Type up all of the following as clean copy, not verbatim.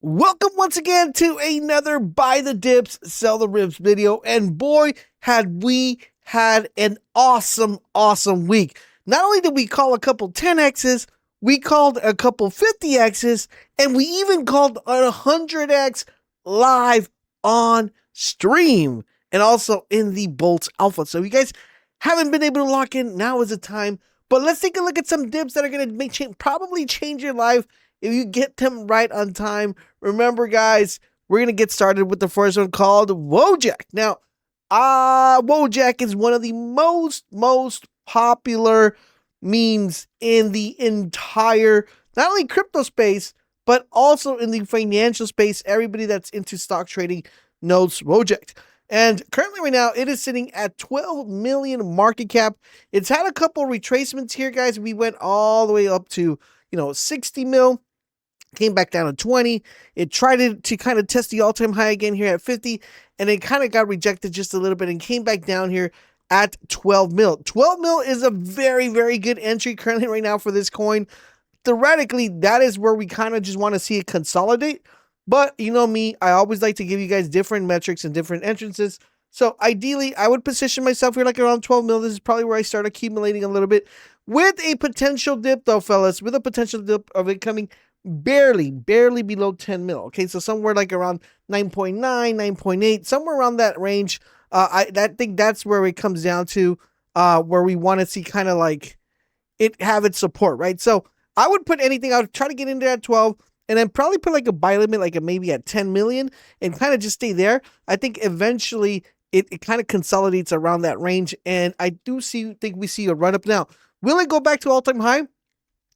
Welcome once again to another Buy the Dips, Sell the Ribs video. And boy, had we had an awesome week. Not only did we call a couple 10Xs, we called a couple 50Xs, and we even called a 100X live on stream and also in the Boltz Alpha. So if you guys haven't been able to lock in, now is the time. But let's take a look at some dips that are going to probably change your life if you get them right on time. Remember, guys, we're going to get started with the first one called WOJAK. Now, WOJAK is one of the most popular memes in the entire, not only crypto space, but also in the financial space. Everybody that's into stock trading knows WOJAK. And currently right now, it is sitting at 12 million market cap. It's had a couple retracements here, guys. We went all the way up to, 60 mil. Came back down to 20. It tried to kind of test the all-time high again here at 50, and it kind of got rejected just a little bit and came back down here at 12 mil. 12 mil is a very good entry currently right now for this coin. Theoretically, that is where we kind of just want to see it consolidate. But you know me, I always like to give you guys different metrics and different entrances. So ideally, I would position myself here like around 12 mil. This is probably where I start accumulating a little bit with a potential dip though, fellas, with a potential dip of it coming barely below 10 mil. Okay, so somewhere like around 9.9, 9.8, somewhere around that range. I think that's where it comes down to, where we want to see kind of like it have its support, right? So I would put anything, I would try to get into at 12 and then probably put like a buy limit, like maybe at 10 million and kind of just stay there. I think eventually it kind of consolidates around that range. And I do think we see a run up now. Will it go back to all-time high?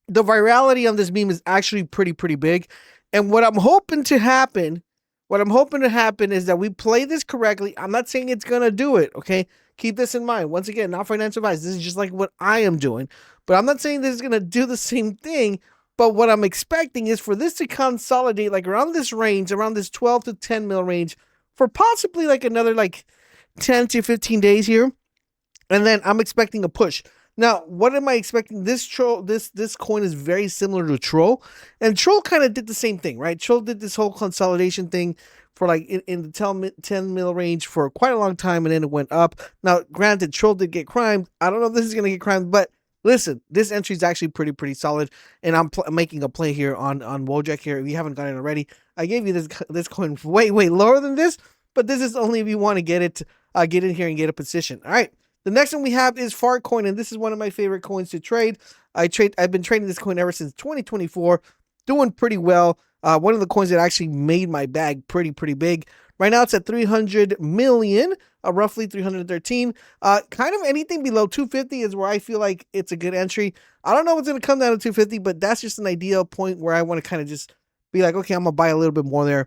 The virality on this meme is actually pretty big. And what I'm hoping to happen is that we play this correctly. I'm not saying it's going to do it, okay? Keep this in mind. Once again, not financial advice. This is just like what I am doing. But I'm not saying this is going to do the same thing. But what I'm expecting is for this to consolidate like around this range, around this 12 to 10 mil range for possibly like another like 10 to 15 days here. And then I'm expecting a push. Now, what am I expecting? This coin is very similar to Troll, and Troll kind of did the same thing, right? Troll did this whole consolidation thing for like in the 10 mil range for quite a long time, and then it went up. Now, granted, Troll did get crimed. I don't know if this is going to get crimed, but listen, this entry is actually pretty solid, and I'm making a play here on WOJAK here. If you haven't got it already, I gave you this coin way lower than this, but this is only if you want to get in here and get a position. All right. The next one we have is FARTCOIN, and this is one of my favorite coins to trade. I've been trading this coin ever since 2024, doing pretty well. One of the coins that actually made my bag pretty big. Right now it's at 300 million, roughly 313. Kind of anything below 250 is where I feel like it's a good entry. I don't know what's going to come down to 250, but that's just an ideal point where I want to kind of just be like, okay, I'm going to buy a little bit more there.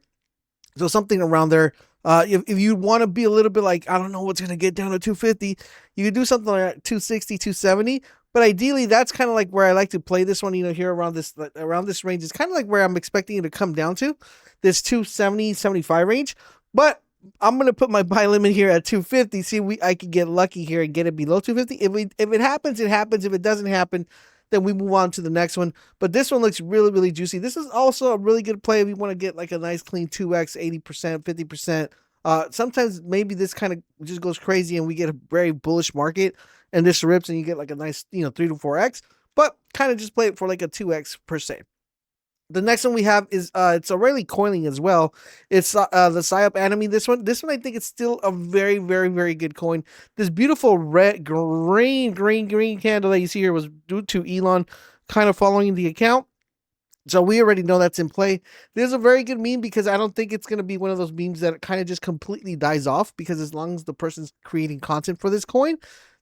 So something around there. If you want to be a little bit like, I don't know what's going to get down to 250, you could do something like 260, 270. But ideally, that's kind of like where I like to play this one, here around this range. It's kind of like where I'm expecting it to come down to, this 270, 75 range. But I'm going to put my buy limit here at 250. See, I could get lucky here and get it below 250. If it happens, it happens. If it doesn't happen, then we move on to the next one. But this one looks really juicy. This is also a really good play if you want to get like a nice clean 2x, 80%, 50%. Sometimes maybe this kind of just goes crazy and we get a very bullish market and this rips and you get like a nice, 3 to 4x. But kind of just play it for like a 2x per se. The next one we have is it's already coiling as well. It's the PSYOPANIME. This one I think it's still a very good coin. This beautiful red green candle that you see here was due to Elon kind of following the account. So we already know that's in play. There's a very good meme because I don't think it's going to be one of those memes that kind of just completely dies off, because as long as the person's creating content for this coin,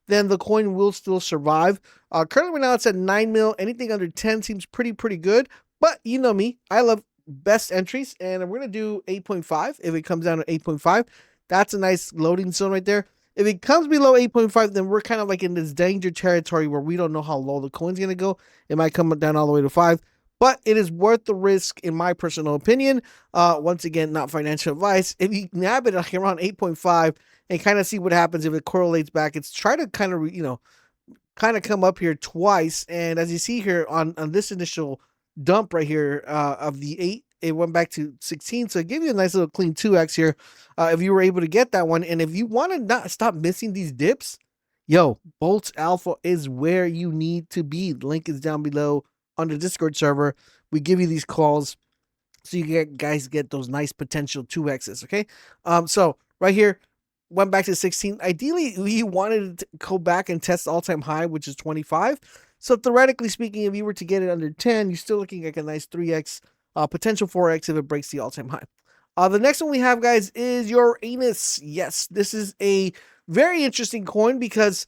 then the coin will still survive. Currently right now it's at 9 mil. Anything under 10 seems pretty good. But you know me, I love best entries, and we're going to do 8.5. If it comes down to 8.5, that's a nice loading zone right there. If it comes below 8.5, then we're kind of like in this danger territory where we don't know how low the coin's going to go. It might come down all the way to 5, but it is worth the risk in my personal opinion. Once again, not financial advice. If you nab it like around 8.5 and kind of see what happens if it correlates back, it's try to kind of come up here twice. And as you see here on this initial dump right here of the it went back to 16. So it gave you a nice little clean 2x here if you were able to get that one. And if you want to not stop missing these dips, yo, Boltz Alpha is where you need to be. The link is down below on the Discord server. We give you these calls so you guys get those nice potential 2x's, okay? So right here, went back to 16. Ideally, we wanted to go back and test the all-time high, which is 25. So theoretically speaking, if you were to get it under 10, you're still looking at a nice 3x, potential 4x if it breaks the all-time high. The next one we have, guys, is URANUS. Yes, this is a very interesting coin because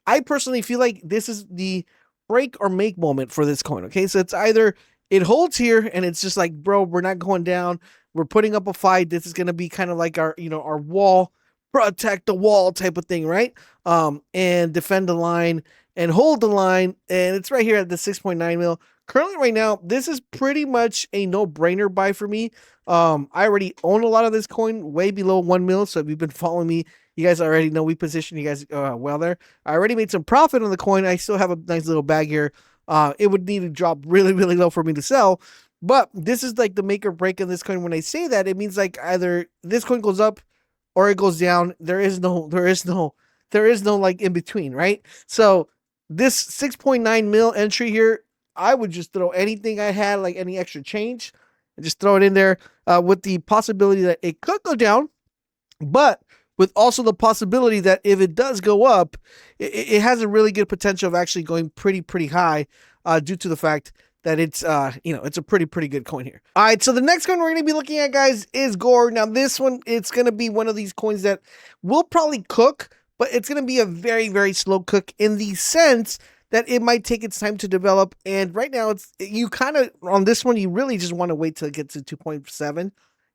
I personally feel like this is the break or make moment for this coin, okay? So it's either it holds here and it's just like, bro, we're not going down. We're putting up a fight. This is going to be kind of like our, our wall, protect the wall type of thing, right? And defend the line and hold the line. And it's right here at the 6.9 mil. Currently right now, this is pretty much a no-brainer buy for me. I already own a lot of this coin way below 1 mil. So if you've been following me, you guys already know we position you guys well there. I already made some profit on the coin. I still have a nice little bag here. It would need to drop really, really low for me to sell. But this is like the make or break in this coin. When I say that, it means like either this coin goes up or it goes down. There is no like in between, right? So this 6.9 mil entry here, I would just throw anything I had, like any extra change, and just throw it in there with the possibility that it could go down, but with also the possibility that if it does go up, it has a really good potential of actually going pretty high due to the fact that it's, it's a pretty good coin here. All right, so the next coin we're going to be looking at, guys, is GOR. Now, this one, it's going to be one of these coins that will probably cook, but it's going to be a very slow cook in the sense that it might take its time to develop. And right now, you kind of, on this one, you really just want to wait till it gets to 2.7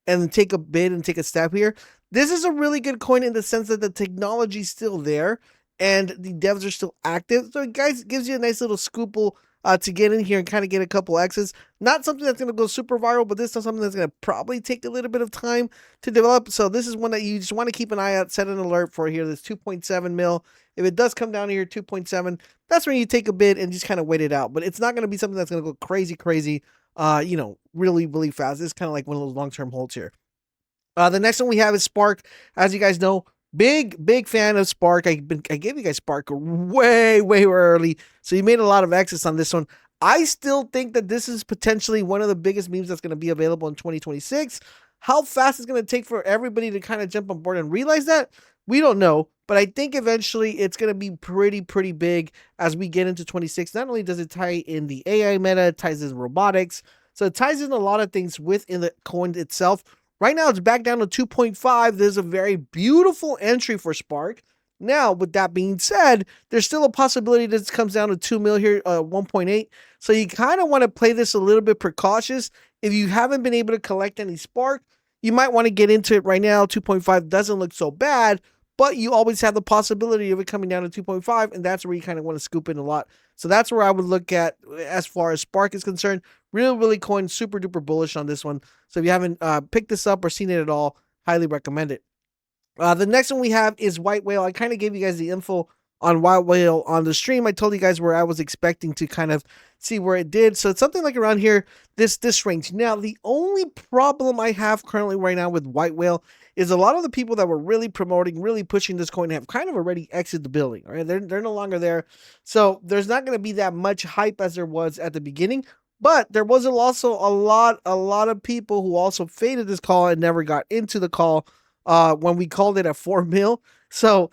and then take a bid and take a step here. This is a really good coin in the sense that the technology is still there and the devs are still active. So it gives you a nice little scoople to get in here and kind of get a couple X's. Not something that's going to go super viral, but this is something that's going to probably take a little bit of time to develop. So this is one that you just want to keep an eye out, set an alert for here. This 2.7 mil. If it does come down here, 2.7, that's when you take a bid and just kind of wait it out. But it's not going to be something that's going to go crazy, really fast. It's kind of like one of those long-term holds here. The next one we have is Spark. As you guys know, big fan of Spark. I gave you guys Spark way early, so you made a lot of access on this one. I still think that this is potentially one of the biggest memes that's going to be available in 2026. How fast it's going to take for everybody to kind of jump on board and realize that, we don't know. But I think eventually it's going to be pretty big as we get into 26. Not only does it tie in the AI meta, it ties in robotics. So it ties in a lot of things within the coin itself. Right now, it's back down to 2.5. There's a very beautiful entry for Spark. Now, with that being said, there's still a possibility that this comes down to 2 mil here, 1.8. So you kind of want to play this a little bit precautious. If you haven't been able to collect any Spark, you might want to get into it right now. 2.5 doesn't look so bad, but you always have the possibility of it coming down to 2.5, and that's where you kind of want to scoop in a lot. So that's where I would look at as far as Spark is concerned. Really coin, super duper bullish on this one. So if you haven't picked this up or seen it at all, highly recommend it. The next one we have is WHITEWHALE. I kind of gave you guys the info on WHITEWHALE on the stream. I told you guys where I was expecting to kind of see where it did. So it's something like around here, this range. Now, the only problem I have currently right now with WHITEWHALE is a lot of the people that were really promoting, really pushing this coin have kind of already exited the building. All right, they're no longer there. So there's not going to be that much hype as there was at the beginning. But there was also a lot of people who also faded this call and never got into the call when we called it at 4 mil. So,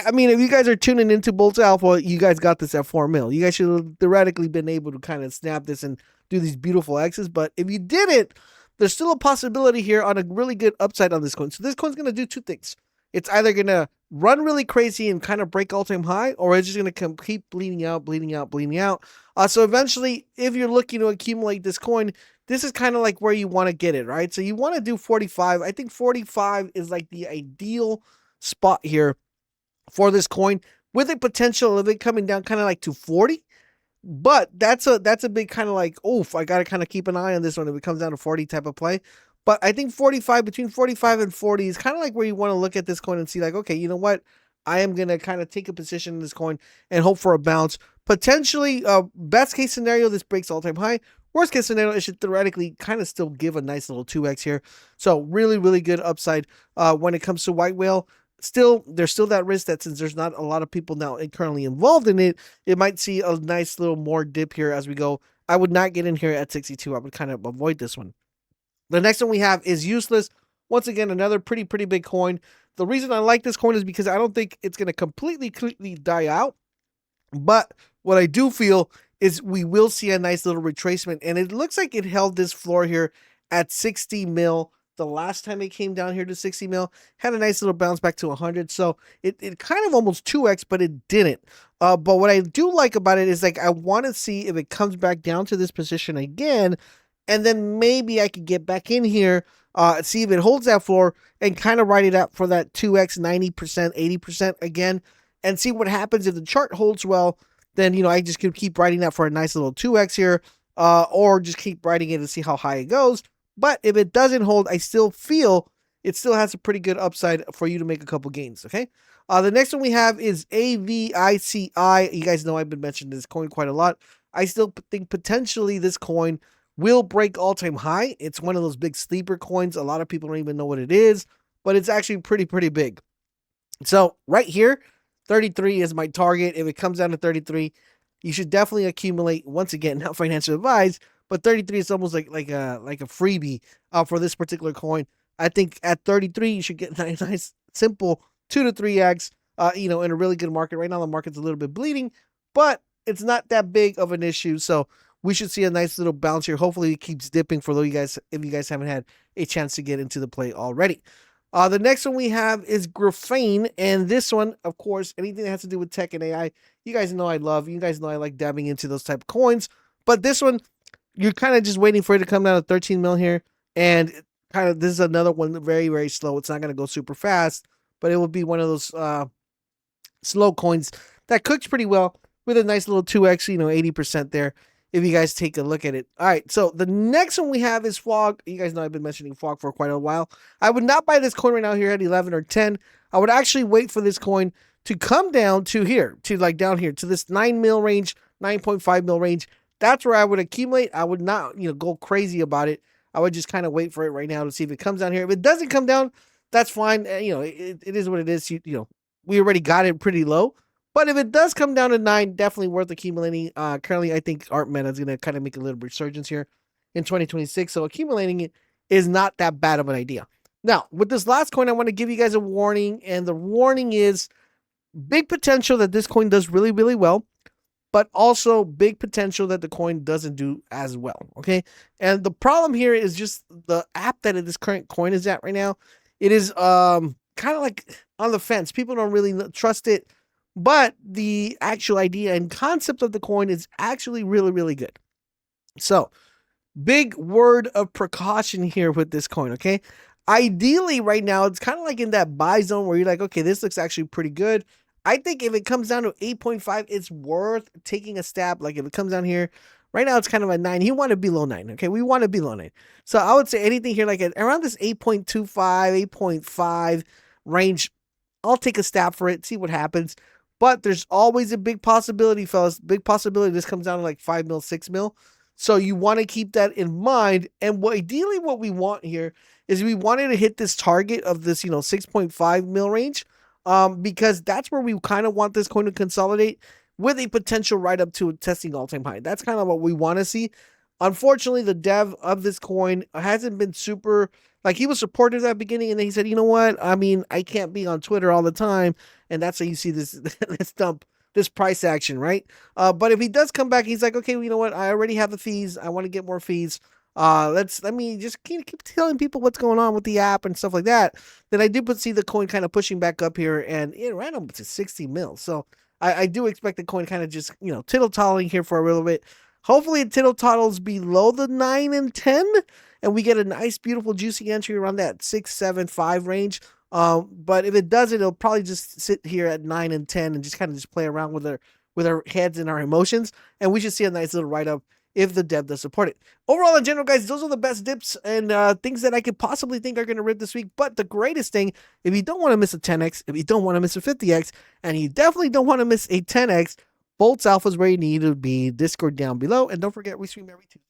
I mean, if you guys are tuning into Boltz Alpha, you guys got this at 4 mil. You guys should have theoretically been able to kind of snap this and do these beautiful X's. But if you didn't, there's still a possibility here on a really good upside on this coin. So this coin's going to do two things. It's either going to run really crazy and kind of break all-time high, or it's just going to keep bleeding out. So eventually, if you're looking to accumulate this coin, this is kind of like where you want to get it, right? So you want to do 45. I think 45 is like the ideal spot here for this coin, with a potential of it coming down kind of like to 40. But that's a big kind of like, oof, I got to kind of keep an eye on this one if it comes down to 40 type of play. But I think 45, between 45 and 40 is kind of like where you want to look at this coin and see like, okay, you know what? I am going to kind of take a position in this coin and hope for a bounce. Potentially, best case scenario, this breaks all-time high. Worst case scenario, it should theoretically kind of still give a nice little 2x here. So really, really good upside when it comes to white whale. Still, there's still that risk that since there's not a lot of people now currently involved in it, it might see a nice little more dip here as we go. I would not get in here at 62. I would kind of avoid this one. The next one we have is useless. Once again, another pretty big coin. The reason I like this coin is because I don't think it's going to completely die out. But what I do feel is we will see a nice little retracement. And it looks like it held this floor here at 60 mil. The last time it came down here to 60 mil, had a nice little bounce back to 100. So it kind of almost 2x, but it didn't. But what I do like about it is like I want to see if it comes back down to this position again. And then maybe I could get back in here, see if it holds that floor and kind of ride it out for that 2x, 90%, 80% again. And see what happens if the chart holds well. Then, you know, I just could keep riding that for a nice little 2x here, or just keep riding it and see how high it goes. But if it doesn't hold, I still feel it still has a pretty good upside for you to make a couple gains, okay? The next one we have is AVICI. You guys know I've been mentioning this coin quite a lot. I still think potentially this coin will break all-time high. It's one of those big sleeper coins. A lot of people don't even know what it is, but it's actually pretty big. So right here, 33 is my target. If it comes down to 33, you should definitely accumulate. Once again, not financial advice, but 33 is almost like a freebie for this particular coin. I think at 33, you should get a nice simple 2 to 3x. You know, in a really good market right now. The market's a little bit bleeding, but it's not that big of an issue. So we should see a nice little bounce here. Hopefully, it keeps dipping for those guys if you guys haven't had a chance to get into the play already. The next one we have is GRIFFAIN, and this one, of course, anything that has to do with tech and AI, you guys know I love. You guys know I like dabbing into those type of coins. But this one, you're kind of just waiting for it to come down to 13 mil here, and kind of this is another one very slow. It's not going to go super fast, but it will be one of those slow coins that cooks pretty well with a nice little 2x, you know, 80% there. If you guys take a look at it. All right, so the next one we have is FWOG. You guys know I've been mentioning FWOG for quite a while. I would not buy this coin right now here at 11 or 10. I would actually wait for this coin to come down to here, to like down here, to this 9 mil range, 9.5 mil range. That's where I would accumulate. I would not, you know, go crazy about it. I would just kind of wait for it right now to see if it comes down here. If it doesn't come down, that's fine. You know, it is what it is. You know, we already got it pretty low. But if it does come down to 9, definitely worth accumulating. Currently, I think art meta is going to kind of make a little resurgence here in 2026. So accumulating it is not that bad of an idea. Now, with this last coin, I want to give you guys a warning. And the warning is big potential that this coin does really well. But also big potential that the coin doesn't do as well. Okay. And the problem here is just the app that this current coin is at right now. It is kind of like on the fence. People don't really trust it. But the actual idea and concept of the coin is actually really good. So, big word of precaution here with this coin, okay? Ideally, right now, it's kind of like in that buy zone where you're like, okay, this looks actually pretty good. I think if it comes down to 8.5, it's worth taking a stab. Like if it comes down here, right now it's kind of a 9. You want to be below 9, okay? We want to be below 9. So, I would say anything here like around this 8.25, 8.5 range, I'll take a stab for it, see what happens. But there's always a big possibility, fellas. Big possibility this comes down to like 5 mil, 6 mil. So you want to keep that in mind. And ideally what we want here is we wanted to hit this target of this, you know, 6.5 mil range. Because that's where we kind of want this coin to consolidate with a potential right up to testing all-time high. That's kind of what we want to see. Unfortunately, the dev of this coin hasn't been super, like he was supportive at the beginning, and then he said, you know what? I mean, I can't be on Twitter all the time. And that's how you see this, this price action, right? But if he does come back, he's like, okay, well, you know what? I already have the fees. I want to get more fees. Let me just keep telling people what's going on with the app and stuff like that. Then I do see the coin kind of pushing back up here, and it ran up to 60 mil. So I do expect the coin kind of just, you know, tittle-tottling here for a little bit. Hopefully it tittle-tottles below the 9 and 10, and we get a nice, beautiful, juicy entry around that 6, 7, 5 range. But if it doesn't, it'll probably just sit here at 9 and 10 and just kind of just play around with our heads and our emotions. And we should see a nice little write-up if the dev does support it. Overall, in general, guys, those are the best dips and things that I could possibly think are going to rip this week. But the greatest thing, if you don't want to miss a 10x, if you don't want to miss a 50x, and you definitely don't want to miss a 10x, Boltz Alpha is where you need to be. Discord down below. And don't forget, we stream every Tuesday.